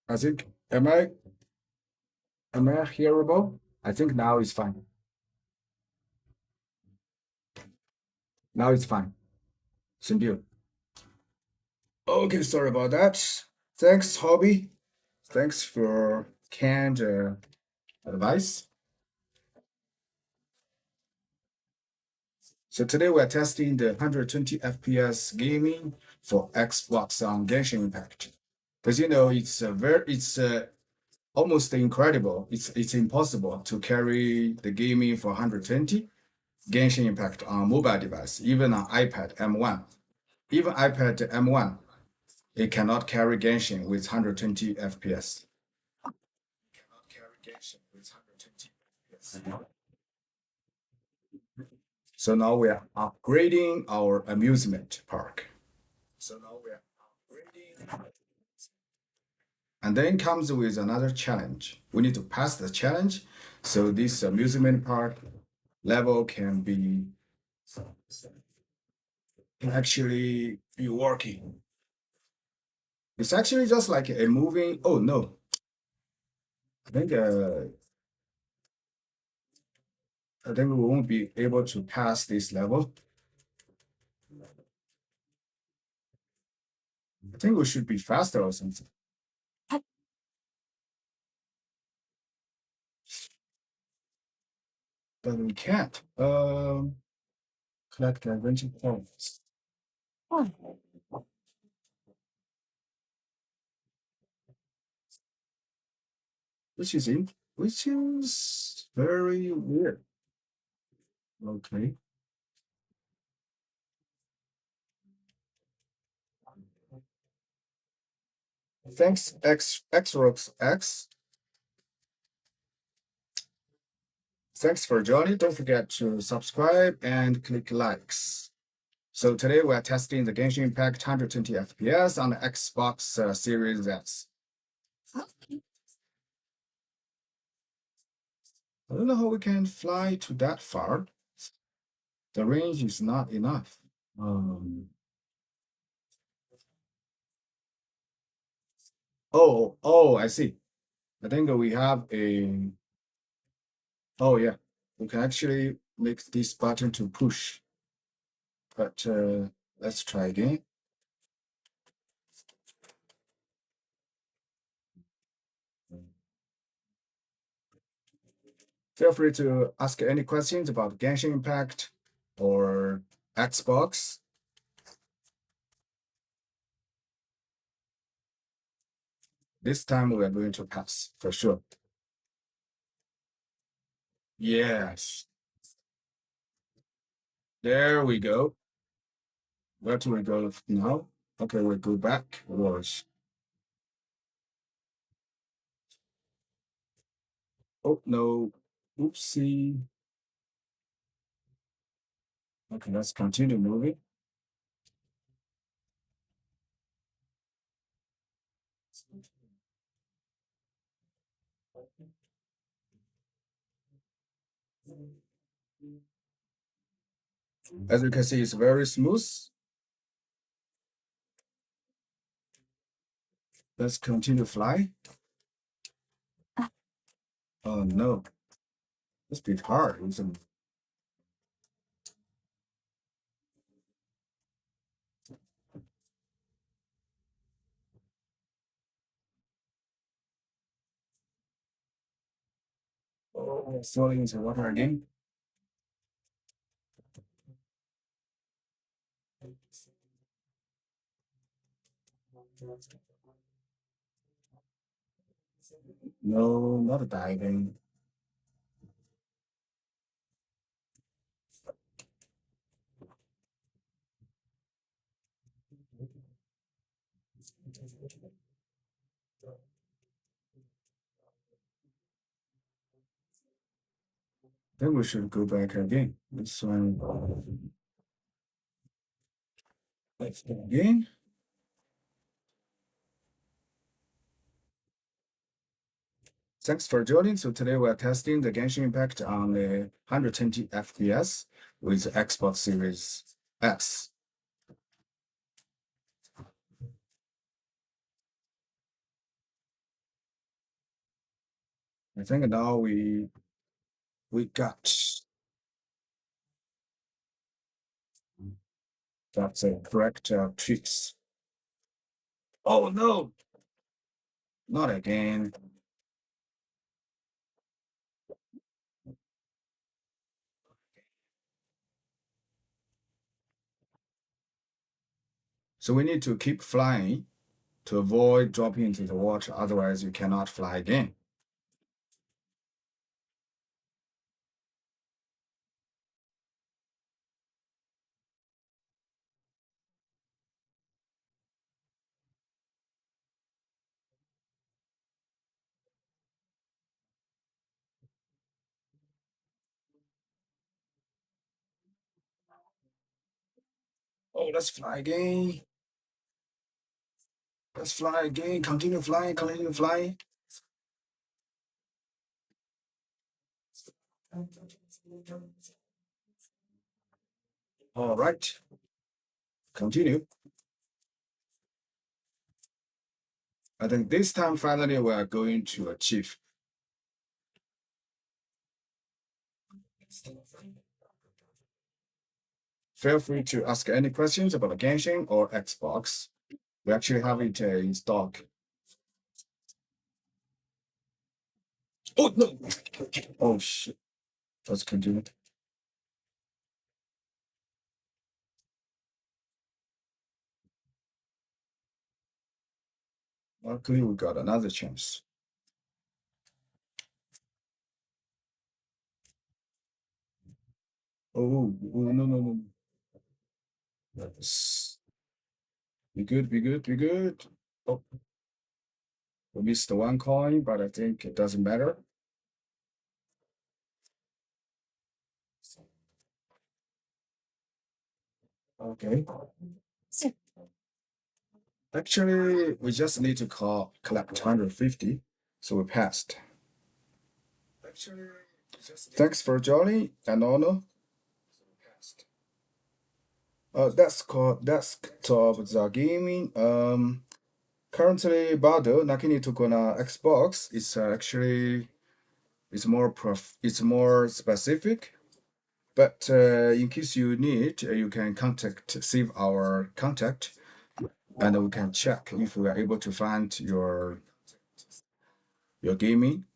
I think, am I hearable? I think now it's fine. Now it's fine. Thank you. Okay, sorry about that. Thanks, Hobby. Thanks for canned advice. So today we're testing the 120 FPS gaming for Xbox on Genshin Impact. Because it's almost incredible. It's impossible to carry the gaming for 120 Genshin Impact on mobile device, even on iPad M1. Even iPad M1, it cannot carry Genshin with 120 FPS. Cannot carry Genshin with 120 FPS. So now we are upgrading our amusement park. So now we are upgrading. And then comes with another challenge. We need to pass the challenge. So this amusement park level can actually be working. It's actually just like a moving. Oh no, I think we won't be able to pass this level. I think we should be faster or something, but we can't. Collect adventure points. Which is very weird. Okay. Thanks, Xrox X. Thanks for joining. Don't forget to subscribe and click likes. So today we're testing the Genshin Impact 120 FPS on the Xbox Series S. I don't know how we can fly to that far. The range is not enough. Oh, I see. I think we have a. Oh yeah, we can actually make this button to push. But let's try again. Feel free to ask any questions about Genshin Impact or Xbox. This time we are going to pass for sure. Yes, there we go. Where do we go now? Okay, we go back. Was oh no, oopsie. Okay, let's continue moving. As you can see, it's very smooth. Let's continue fly. Oh no, it's a bit hard, isn't it? Oh, we're falling into water again. No, not diving. Then we should go back again. This one. Let's go again. Thanks for joining. So today we're testing the Genshin Impact on the 120 FPS with Xbox Series S. I think now we got a correct tricks. Oh no, not again. So we need to keep flying to avoid dropping into the water. Otherwise, you cannot fly again. Oh, let's fly again. Let's fly again. Continue flying. Continue flying. All right. Continue. I think this time finally we are going to achieve. Feel free to ask any questions about the Genshin or Xbox. We actually have it in stock. Oh no! Oh shit. Let's continue. Luckily, we got another chance. Oh no, no, no. Yes. Be good, be good, be good. Oh, we missed the one coin, but I think it doesn't matter. Okay. Actually, we just need to collect 150, so we passed. Actually, thanks for joining, and Ono. That's called desktop the gaming. Currently, Bado Nakini took on Xbox. It's actually it's more specific. But in case you need, you can save our contact, and we can check if we are able to find your gaming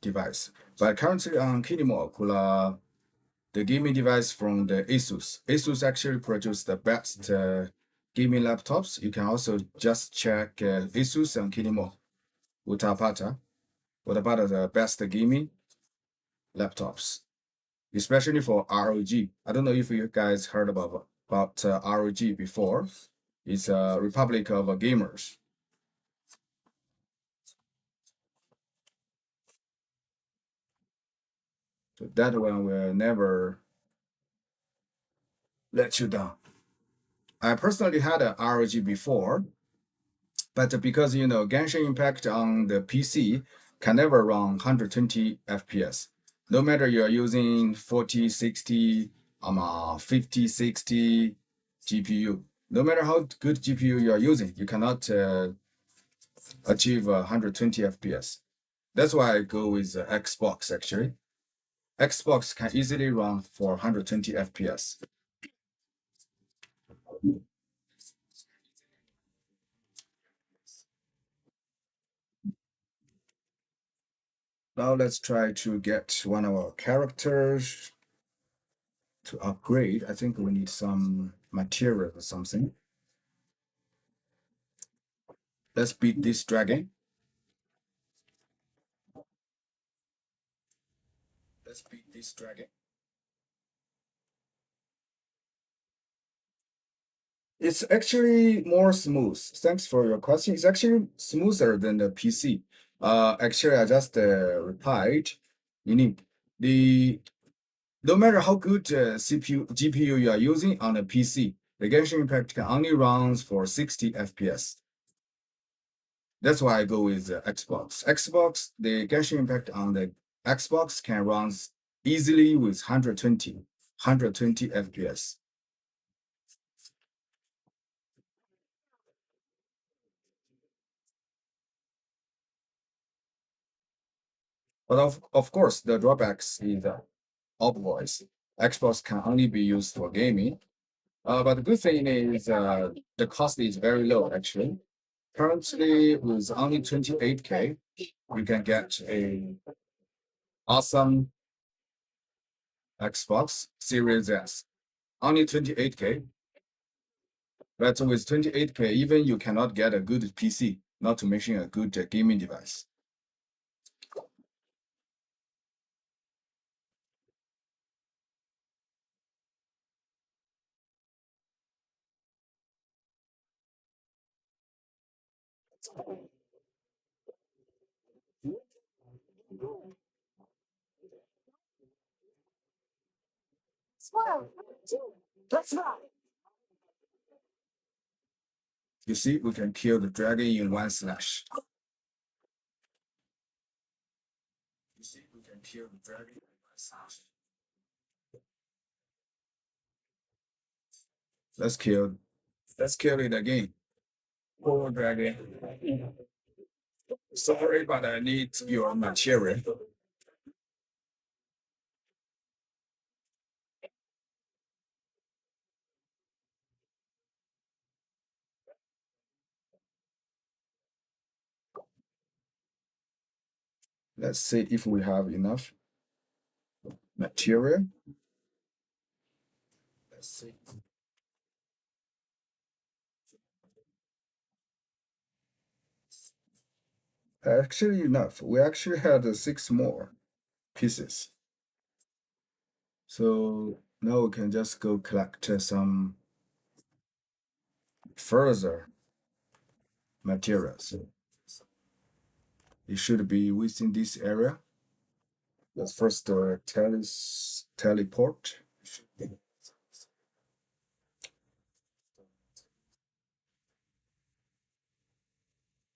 device. But currently on Kinimo, the gaming device from the Asus. Asus actually produce the best gaming laptops. You can also just check Asus and Kinimo Utapata. What about the best gaming laptops, especially for ROG? I don't know if you guys heard about ROG before. It's a Republic of Gamers. So that one will never let you down. I personally had a ROG before, but because Genshin Impact on the PC can never run 120 FPS. No matter you are using 40, 60, 50, 60 GPU. No matter how good GPU you are using, you cannot achieve 120 FPS. That's why I go with Xbox actually. Xbox can easily run for 120 FPS. Now let's try to get one of our characters to upgrade. I think we need some material or something. Let's beat this dragon. Let's beat this dragon. It's actually more smooth. Thanks for your question. It's actually smoother than the PC. Actually, I just replied. You need the no matter how good CPU GPU you are using on a PC, the Genshin Impact can only runs for 60 FPS. That's why I go with Xbox. The Genshin Impact on the Xbox can run easily with 120 FPS. But of course, the drawbacks is obvious. Xbox can only be used for gaming. But the good thing is the cost is very low actually. Currently, with only 28K, you can get a awesome Xbox Series S. Only 28K. But with 28K, even you cannot get a good PC, not to mention a good gaming device. You see, we can kill the dragon in one slash. You see, we can kill the dragon in one slash. Let's kill. Let's kill it again. Poor dragon. Sorry, but I need your material. Let's see if we have enough material. Let's see. Actually, enough. We actually had six more pieces. So now we can just go collect some further materials. It should be within this area. Let's first teleport.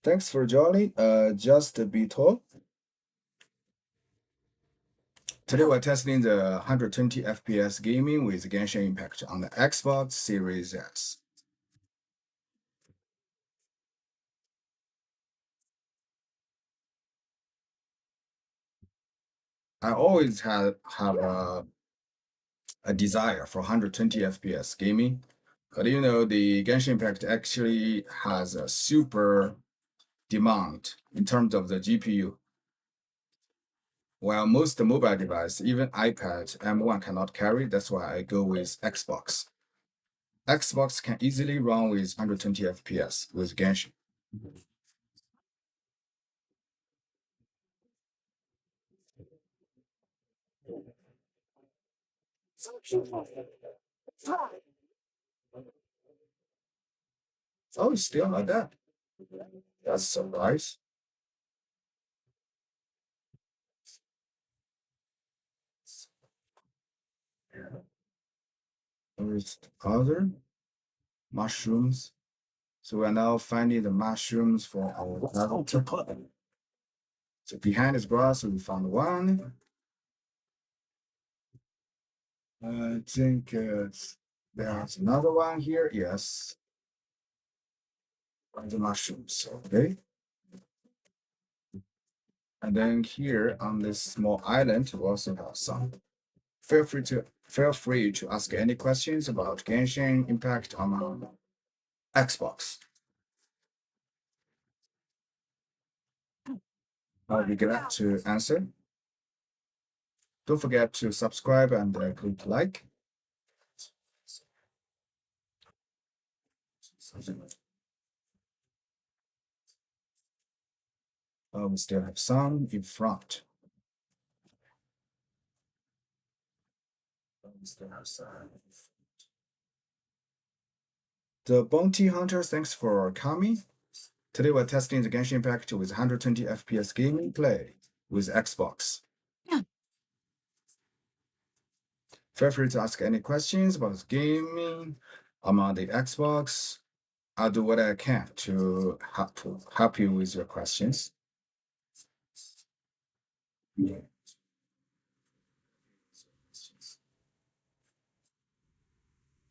Thanks for joining. Just be told. Today we're testing the 120 FPS gaming with Genshin Impact on the Xbox Series S. I always have a desire for 120 FPS gaming, but you know the Genshin Impact actually has a super demand in terms of the GPU. While most mobile device, even iPad M1 cannot carry, that's why I go with Xbox. Xbox can easily run with 120 FPS with Genshin. Oh, it's still like that. That's a surprise. With other mushrooms. So we're now finding the mushrooms for our character. So behind this grass, we found one. I think there's another one here. Yes, the mushrooms. Okay. And then here on this small island, we also have some. Feel free to ask any questions about Genshin Impact on Xbox. I'll be glad to answer. Don't forget to subscribe and click like. We still have some in front. We still have some. The Bounty Hunter, thanks for coming. Today we're testing the Genshin Impact with 120 FPS gaming play with Xbox. Feel free to ask any questions about gaming on the Xbox. I'll do what I can to help you with your questions.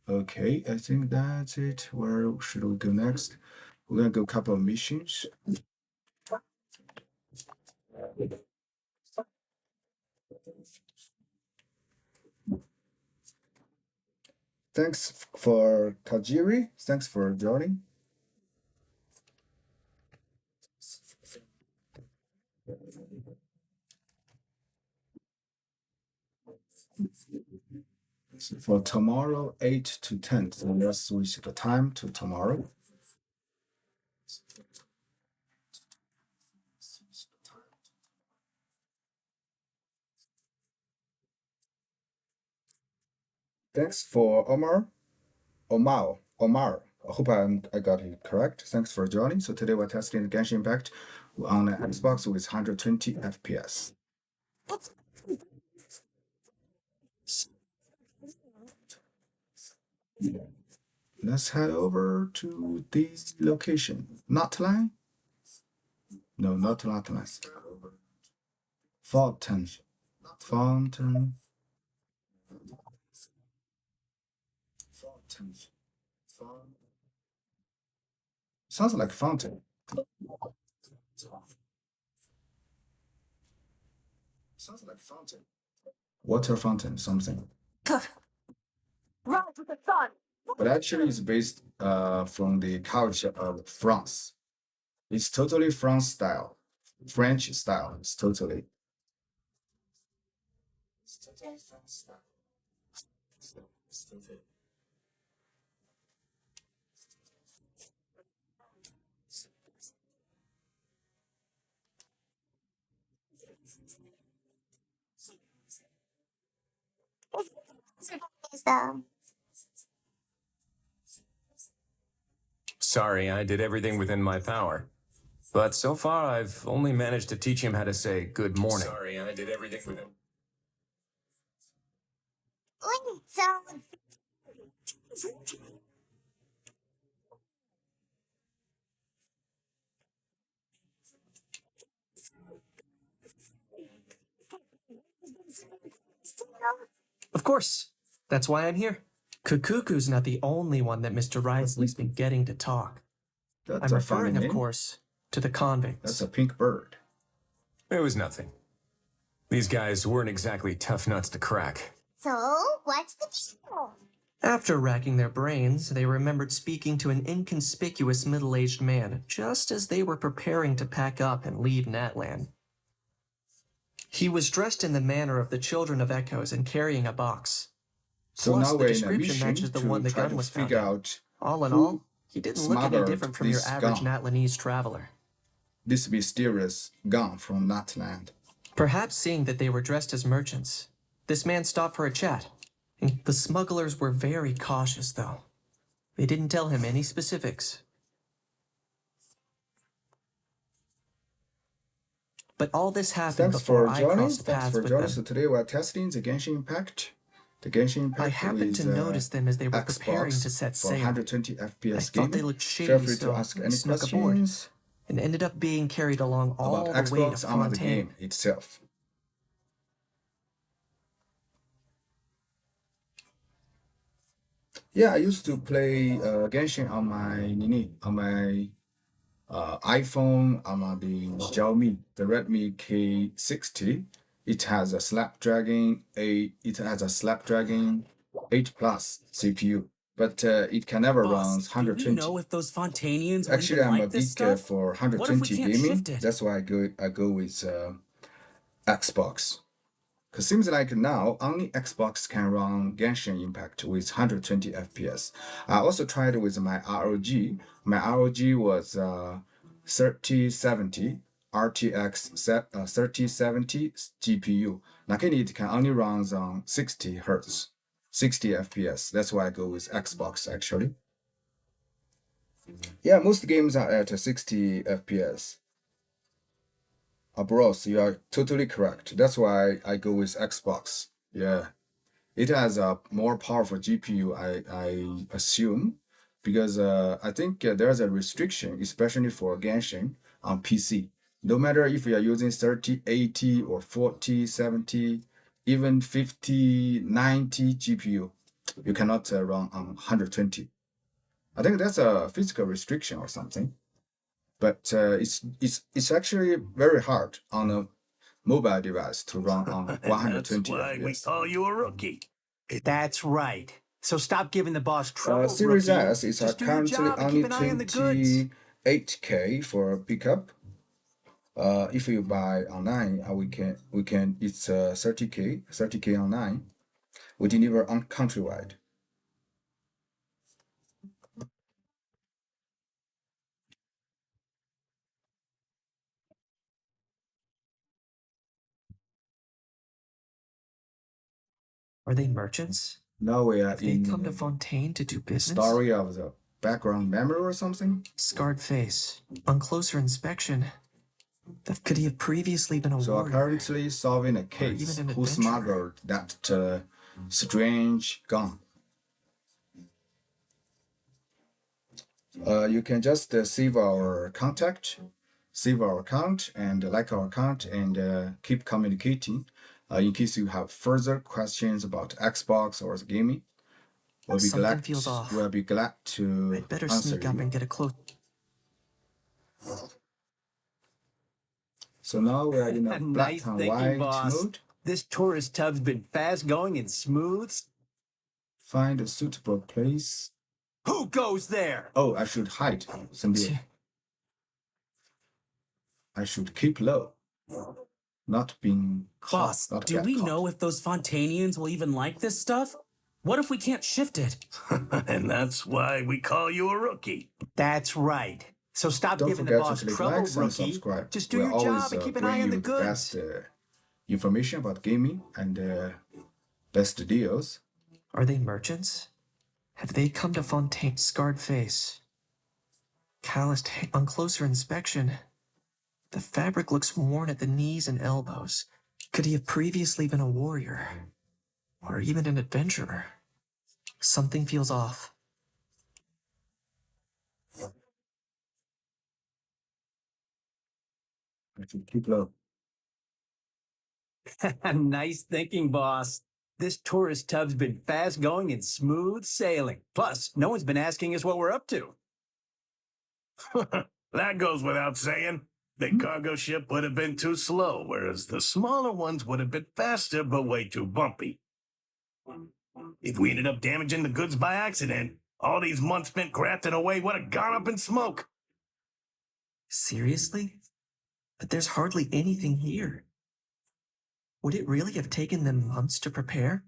Okay, I think that's it. Where should we go next? We're gonna go a couple of missions. Thanks for Kajiri. Thanks for joining. So for tomorrow, 8 to 10. So let's switch the time to tomorrow. Thanks for Omar. I hope I got it correct. Thanks for joining. So today we're testing the Genshin Impact on the Xbox with 120 FPS. Let's head over to this location. Notline? No, not Notline. Fountain. Fountain. Fountain. Sounds like fountain. Sounds like fountain. Water fountain, something. Rise with the sun. But actually, it's based from the culture of France. It's totally France style, French style. It's totally. It's totally France style. It's totally. Sorry, I did everything within my power. But so far, I've only managed to teach him how to say good morning. Sorry, I did everything within. Of course. That's why I'm here. Kukuku's not the only one that Mr. Risley's been getting to talk. That's I'm a funny referring, of name. course, to the convicts. That's a pink bird. It was nothing. These guys weren't exactly tough nuts to crack. So, what's the deal? After racking their brains, they remembered speaking to an inconspicuous middle-aged man just as they were preparing to pack up and leave Natland. He was dressed in the manner of the Children of Echoes and carrying a box. So Plus, now the we're in a description mission matches the to one the try gun to was found figure in. out All in who all, he didn't look any smuggled different from your this average gun. Natlanese traveler. This mysterious gun from Natland. Perhaps seeing that they were dressed as merchants, this man stopped for a chat. The smugglers were very cautious, though. They didn't tell him any specifics. But all this happened Thanks before for I joining. crossed Thanks paths for with joining. them. So today we're testing the Genshin Impact. The Genshin Impact I happened with to notice them as they were preparing Xbox to set for sail. 120 I FPS thought they gaming. looked shady, Feel free to so ask I any snuck aboard questions and ended up being carried along all about the way to Xbox on the Fontaine. game itself. Yeah, I used to play Genshin on my iPhone, on the Xiaomi, the Redmi K60. It has a Snapdragon 8 Plus CPU, but it can never run Boss, do we 120. know if those Fontanians will Actually, even I'm a like this big stuff? for What if we 120 can't gaming. shift it? That's why I go with Xbox. Cause seems like now only Xbox can run Genshin Impact with 120 FPS. I also tried with my ROG. My ROG was 3070 RTX 3070 GPU. Luckily, it can only run on 60 hertz, 60 FPS. That's why I go with Xbox actually. Yeah, most games are at 60 FPS. Bros, you are totally correct. That's why I go with Xbox. Yeah, it has a more powerful GPU, I assume, because I think there's a restriction, especially for Genshin on PC. No matter if you are using 30, 80, or 40, 70, even 50, 90 GPU, you cannot run on 120. I think that's a physical restriction or something. But it's actually very hard on a mobile device to run on That's 120 why we FPS. call you a rookie. That's right. So stop giving the boss trouble, Series rookie. S is Just do your currently job and only keep an eye on the goods. 28K for pickup. If you buy online, we can it's 30K online. We deliver on countrywide. Are they merchants? Now we are Have they in come to Fontaine to do the business? story of the background memory or something. Scarred face. On closer inspection, could he have previously been a So warrior? currently solving a Or case even an who adventurer? smuggled that strange gun. You can just save our contact, save our account, and like our account, and keep communicating. In case you have further questions about Xbox or gaming, Something feels off. we'll be glad to I'd better answer sneak up you. and get a close. So now we are in a black Nice and thinking, white boss. mode. This tourist tub's been fast going and smooth. Find a suitable place. Who goes there? Oh, I should hide. Somebody. I should keep low. Not being caught. Boss, Not do get we caught. know if those Fontanians will even like this stuff? What if we can't shift it? And that's why we call you a rookie. That's right. So stop Don't giving the forget boss to click trouble, likes and rookie. subscribe. Just do We'll your job always and keep an bring eye on you the the goods. best information about gaming and best deals. Are they merchants? Have they come to Fontaine? Scarred face. Calloused on closer inspection. The fabric looks worn at the knees and elbows. Could he have previously been a warrior? Or even an adventurer? Something feels off. I should keep low. Nice thinking, boss. This tourist tub's been fast going and smooth sailing. Plus, no one's been asking us what we're up to. That goes without saying. The cargo ship would have been too slow, whereas the smaller ones would have been faster but way too bumpy. If we ended up damaging the goods by accident, all these months spent crafting away would have gone up in smoke. Seriously? But there's hardly anything here. Would it really have taken them months to prepare?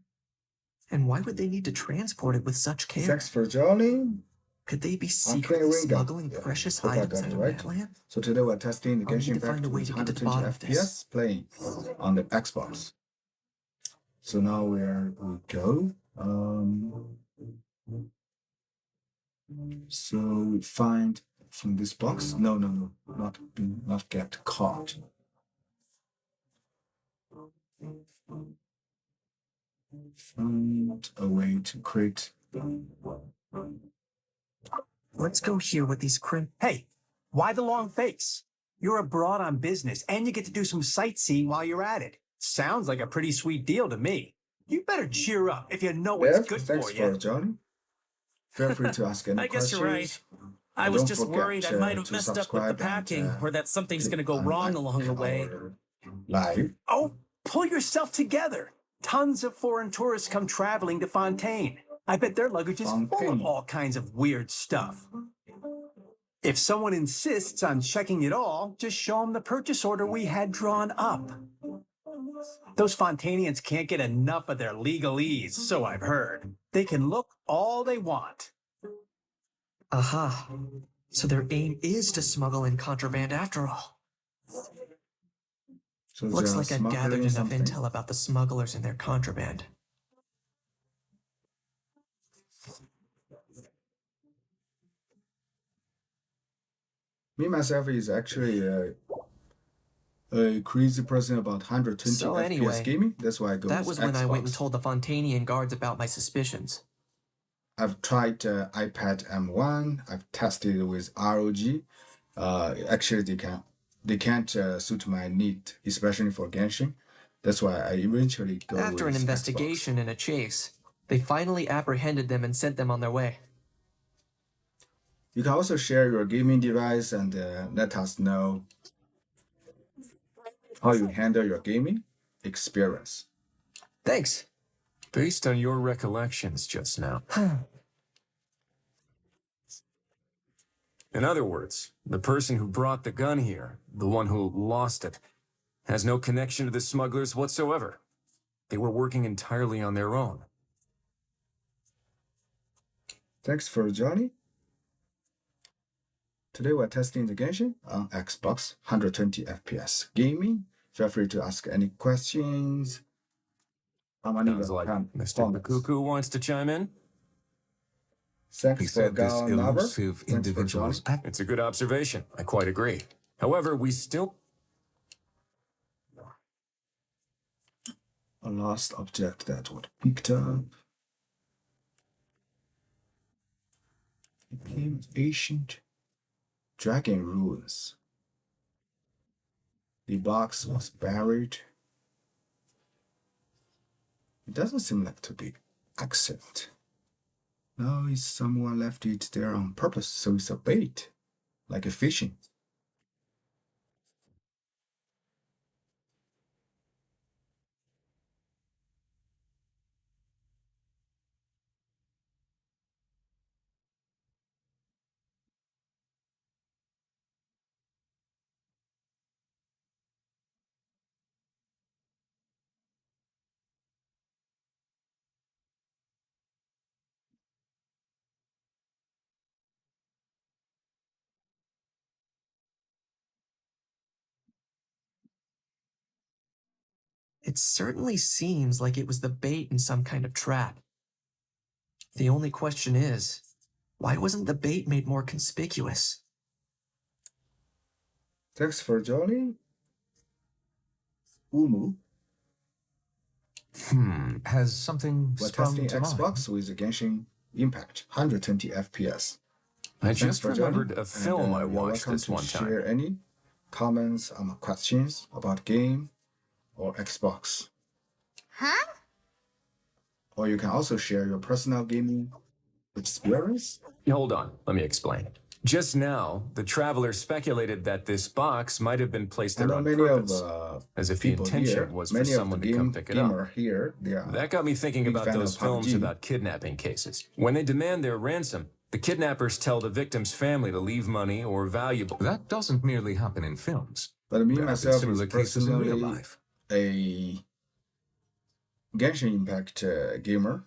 And why would they need to transport it with such care? Thanks for joining. Could they be Okay, secretly Ringo. smuggling Yeah, precious hope I items got out it of right. Netland? So today we're testing the I'll need Genshin to find Impact a way with to get to the 120 bottom of FPS this. playing on the Xbox. So now we go. So we find from this box. No, not get caught. Find a way to create. Let's go here with these Hey, why the long face? You're abroad on business and you get to do some sightseeing while you're at it. Sounds like a pretty sweet deal to me. You better cheer up if you know what's Bev, good thanks for for you. joining. Feel free to ask any I guess questions. you're right. I And was don't just forget, worried I might have to messed up with the subscribe packing and, or that something's click going to go on wrong like along the way. our Live. Oh, pull yourself together. Tons of foreign tourists come traveling to Fontaine. I bet their luggage is full of Fontaine. all kinds of weird stuff. If someone insists on checking it all, just show them the purchase order we had drawn up. Those Fontanians can't get enough of their legalese, so I've heard. They can look all they want. Aha. So their aim is to smuggle in contraband after all. So Looks they are like I've gathered smuggling enough something. intel about the smugglers and their contraband. Me myself is actually a crazy person about 120 So FPS anyway, gaming. That's why I go That with was when I went and Xbox. told the Fontanian guards about my suspicions. I've tried iPad M1. I've tested with ROG. Actually, they can't suit my need, especially for Genshin. That's why I eventually go After an with investigation and a chase, they finally apprehended them and sent them on their way. Xbox. You can also share your gaming device and let us know how you handle your gaming experience. Thanks. Based on your recollections just now. In other words, the person who brought the gun here, the one who lost it, has no connection to the smugglers whatsoever. They were working entirely on their own. Thanks for joining. Today we're testing the Genshin on Xbox 120 FPS gaming. Feel free to ask any questions. Sounds like Mr. Bakuku wants to chime in. Thanks He for said this Gal Naber. elusive Thanks for individual's joining. It's a good observation. I quite agree. However, we still... A lost object that would picked up. It became ancient dragon ruins. The box was buried. It doesn't seem like to be accident. No, it's someone left it there on purpose, so it's a bait, like a fishing. It certainly seems like it was the bait in some kind of trap. The only question is, why wasn't the bait made more conspicuous? Thanks for joining. Umu. Has something We're sprung testing to mind? Xbox with the Genshin Impact 120 FPS. I Thanks just for joining. remembered a film I You're watched welcome this to one time. share any comments or questions about game or Xbox. Huh? Or you can also share your personal gaming experience. Hold on, let me explain. Just now, the traveler speculated that this box might have been placed I there know on many purpose, of as if the people intention here, was for many of the someone to come pick it up. gamer here, they are That got me thinking big about fan those of films PUBG. about kidnapping cases. When they demand their ransom, the kidnappers tell the victim's family to leave money or valuable. That doesn't merely happen in films. But me There have been myself is similar cases in real personally life. a Genshin Impact gamer.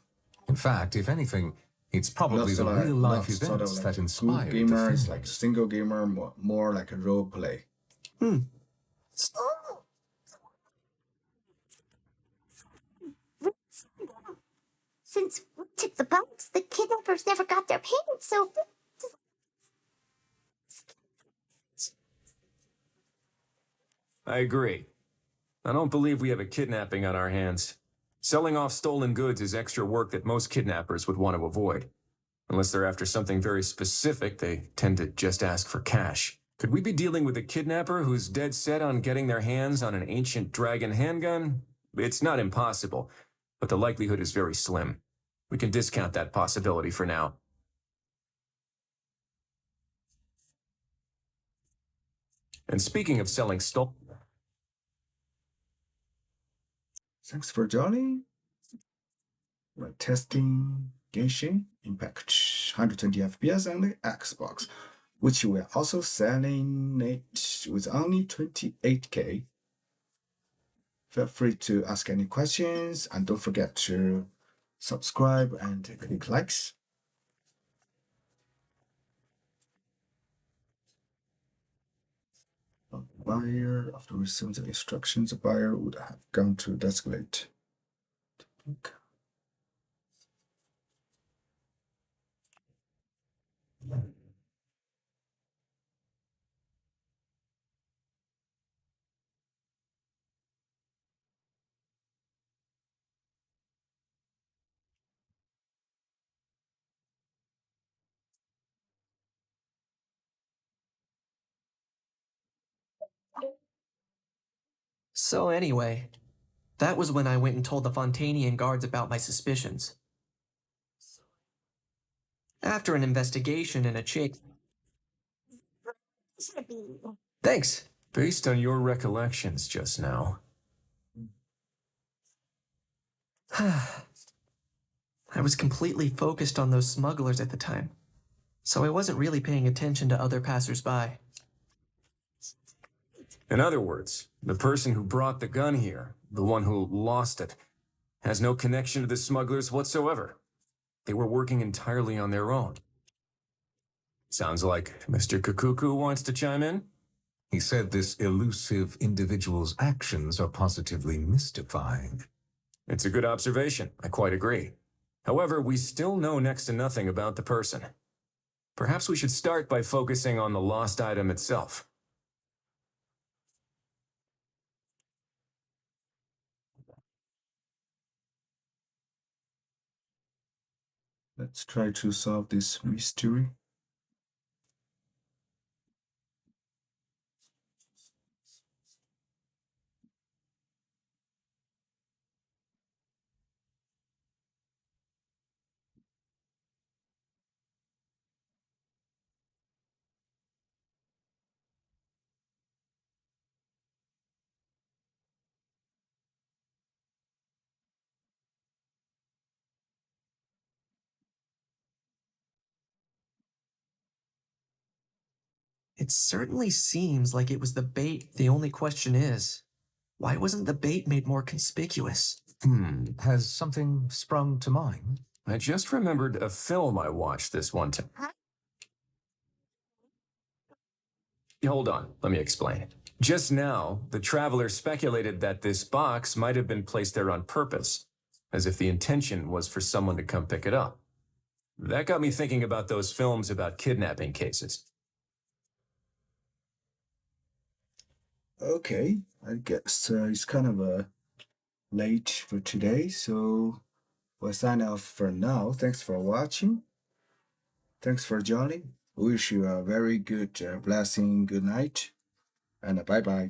In fact, if anything, it's probably the real-life events that inspired the gamer is like a films. single gamer, more like a role play. Oh. Since we took the box, the kidnappers never got their payment, so I agree. I don't believe we have a kidnapping on our hands. Selling off stolen goods is extra work that most kidnappers would want to avoid. Unless they're after something very specific, they tend to just ask for cash. Could we be dealing with a kidnapper who's dead set on getting their hands on an ancient dragon handgun? It's not impossible, but the likelihood is very slim. We can discount that possibility for now. And speaking of selling stolen... Thanks for joining. We're testing Genshin Impact 120 FPS on the Xbox, which we're also selling it with only 28K. Feel free to ask any questions and don't forget to subscribe and click likes. A buyer, after receiving the instructions, the buyer would have gone to escalate. So anyway, that was when I went and told the Fontanian guards about my suspicions. After an investigation and a chase... should be. Thanks. Based on your recollections just now. I was completely focused on those smugglers at the time, so I wasn't really paying attention to other passersby. In other words, the person who brought the gun here, the one who lost it, has no connection to the smugglers whatsoever. They were working entirely on their own. Sounds like Mr. Kukuku wants to chime in? He said this elusive individual's actions are positively mystifying. It's a good observation. I quite agree. However, we still know next to nothing about the person. Perhaps we should start by focusing on the lost item itself. Let's try to solve this mystery. It certainly seems like it was the bait. The only question is, why wasn't the bait made more conspicuous? Has something sprung to mind? I just remembered a film I watched this one time. Hold on, let me explain. Just now, the traveler speculated that this box might have been placed there on purpose, as if the intention was for someone to come pick it up. That got me thinking about those films about kidnapping cases. Okay, I guess it's kind of late for today, so we'll sign off for now. Thanks for watching. Thanks for joining. Wish you a very good blessing, good night, and bye bye.